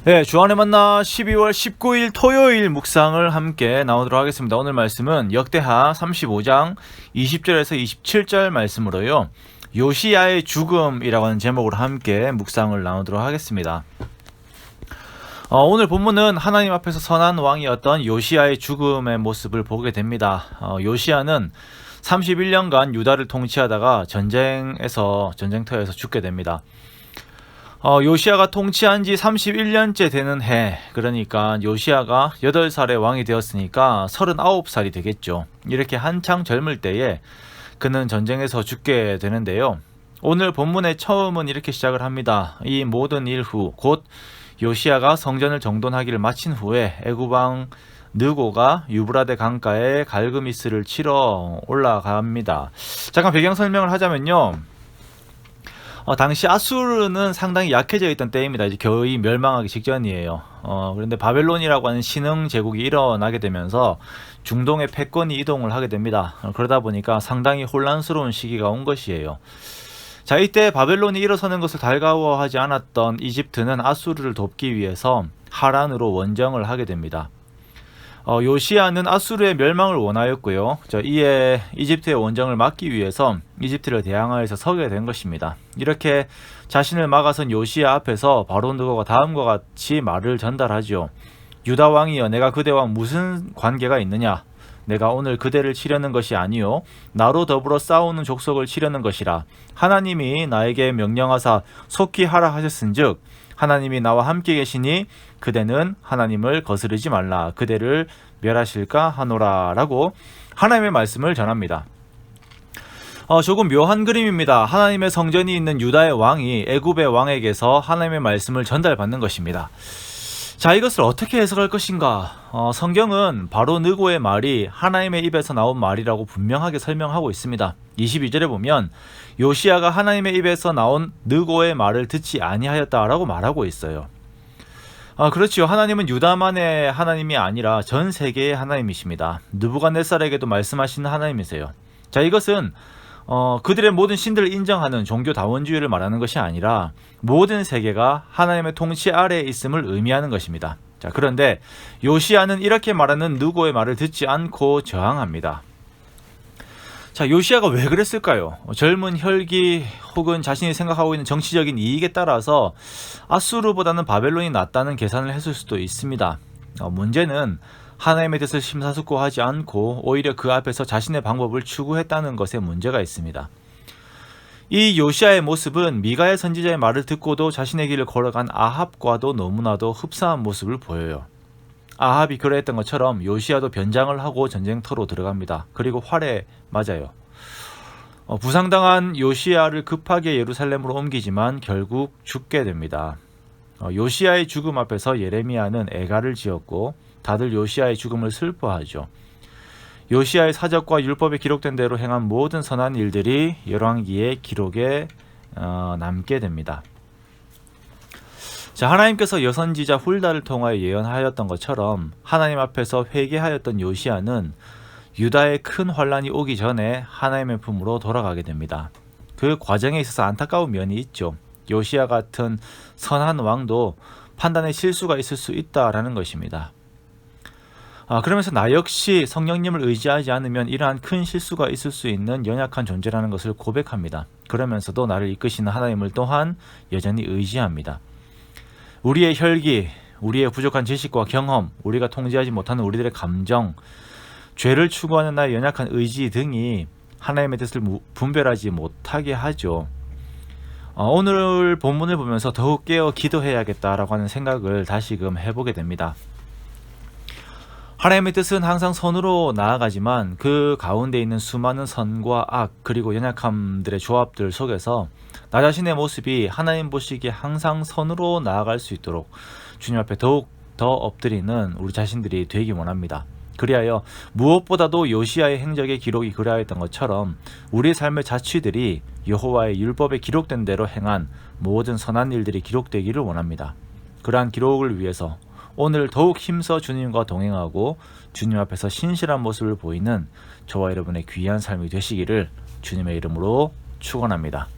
네, 주안의 만나 12월 19일 토요일 묵상을 함께 나오도록 하겠습니다. 오늘 말씀은 역대하 35장 20절에서 27절 말씀으로요. 요시야의 죽음이라고 하는 제목으로 함께 묵상을 나누도록 하겠습니다. 오늘 본문은 하나님 앞에서 선한 왕이었던 요시야의 죽음의 모습을 보게 됩니다. 요시야는 31년간 유다를 통치하다가 전쟁터에서 죽게 됩니다. 요시야가 통치한 지 31년째 되는 해, 그러니까 요시야가 8살에 왕이 되었으니까 39살이 되겠죠. 이렇게 한창 젊을 때에 그는 전쟁에서 죽게 되는데요. 오늘 본문의 처음은 이렇게 시작을 합니다. 이 모든 일 후, 곧 요시야가 성전을 정돈하기를 마친 후에 애굽왕 느고가 유브라데 강가에 갈그미스를 치러 올라갑니다. 잠깐 배경 설명을 하자면요. 당시 아수르는 상당히 약해져 있던 때입니다. 이제 거의 멸망하기 직전이에요. 그런데 바벨론이라고 하는 신흥 제국이 일어나게 되면서 중동의 패권이 이동을 하게 됩니다. 그러다 보니까 상당히 혼란스러운 시기가 온 것이에요. 자, 이때 바벨론이 일어서는 것을 달가워하지 않았던 이집트는 아수르를 돕기 위해서 하란으로 원정을 하게 됩니다. 요시야는 아수르의 멸망을 원하였고요. 이에 이집트의 원정을 막기 위해서 이집트를 대항하여서 서게 된 것입니다. 이렇게 자신을 막아선 요시야 앞에서 바로 느고가 다음과 같이 말을 전달하죠. 유다 왕이여, 내가 그대와 무슨 관계가 있느냐? 내가 오늘 그대를 치려는 것이 아니요 나로 더불어 싸우는 족속을 치려는 것이라. 하나님이 나에게 명령하사 속히 하라 하셨은즉 하나님이 나와 함께 계시니 그대는 하나님을 거스르지 말라. 그대를 멸하실까 하노라. 라고 하나님의 말씀을 전합니다. 조금 묘한 그림입니다. 하나님의 성전이 있는 유다의 왕이 애굽의 왕에게서 하나님의 말씀을 전달받는 것입니다. 자, 이것을 어떻게 해석할 것인가? 성경은 바로 느고의 말이 하나님의 입에서 나온 말이라고 분명하게 설명하고 있습니다. 22절에 보면 요시야가 하나님의 입에서 나온 느고의 말을 듣지 아니하였다라고 말하고 있어요. 그렇지요. 하나님은 유다만의 하나님이 아니라 전 세계의 하나님이십니다. 느부갓네살에게도 말씀하시는 하나님이세요. 자, 이것은 그들의 모든 신들을 인정하는 종교다원주의를 말하는 것이 아니라 모든 세계가 하나님의 통치 아래에 있음을 의미하는 것입니다. 자, 그런데 요시야는 이렇게 말하는 느고의 말을 듣지 않고 저항합니다. 자, 요시야가 왜 그랬을까요? 젊은 혈기 혹은 자신이 생각하고 있는 정치적인 이익에 따라서 아수르보다는 바벨론이 낫다는 계산을 했을 수도 있습니다. 문제는 하나님의 뜻을 심사숙고하지 않고 오히려 그 앞에서 자신의 방법을 추구했다는 것에 문제가 있습니다. 이 요시야의 모습은 미가의 선지자의 말을 듣고도 자신의 길을 걸어간 아합과도 너무나도 흡사한 모습을 보여요. 아합이 그러했던 것처럼 요시야도 변장을 하고 전쟁터로 들어갑니다. 그리고 활에 맞아요. 부상당한 요시야를 급하게 예루살렘으로 옮기지만 결국 죽게 됩니다. 요시야의 죽음 앞에서 예레미야는 애가를 지었고 다들 요시야의 죽음을 슬퍼하죠. 요시야의 사적과 율법에 기록된 대로 행한 모든 선한 일들이 열왕기의 기록에 남게 됩니다. 자, 하나님께서 여선지자 훌다를 통하여 예언하였던 것처럼 하나님 앞에서 회개하였던 요시야는 유다의 큰 환란이 오기 전에 하나님의 품으로 돌아가게 됩니다. 그 과정에 있어서 안타까운 면이 있죠. 요시야 같은 선한 왕도 판단에 실수가 있을 수 있다라는 것입니다. 그러면서 나 역시 성령님을 의지하지 않으면 이러한 큰 실수가 있을 수 있는 연약한 존재라는 것을 고백합니다. 그러면서도 나를 이끄시는 하나님을 또한 여전히 의지합니다. 우리의 혈기, 우리의 부족한 지식과 경험, 우리가 통제하지 못하는 우리들의 감정, 죄를 추구하는 나의 연약한 의지 등이 하나님의 뜻을 분별하지 못하게 하죠. 오늘 본문을 보면서 더욱 깨어 기도해야겠다라고 하는 생각을 다시금 해보게 됩니다. 하나님의 뜻은 항상 선으로 나아가지만 그 가운데 있는 수많은 선과 악 그리고 연약함들의 조합들 속에서 나 자신의 모습이 하나님 보시기에 항상 선으로 나아갈 수 있도록 주님 앞에 더욱 더 엎드리는 우리 자신들이 되기 원합니다. 그리하여 무엇보다도 요시야의 행적의 기록이 그리하였던 것처럼 우리의 삶의 자취들이 여호와의 율법에 기록된 대로 행한 모든 선한 일들이 기록되기를 원합니다. 그러한 기록을 위해서 오늘 더욱 힘써 주님과 동행하고 주님 앞에서 신실한 모습을 보이는 저와 여러분의 귀한 삶이 되시기를 주님의 이름으로 축원합니다.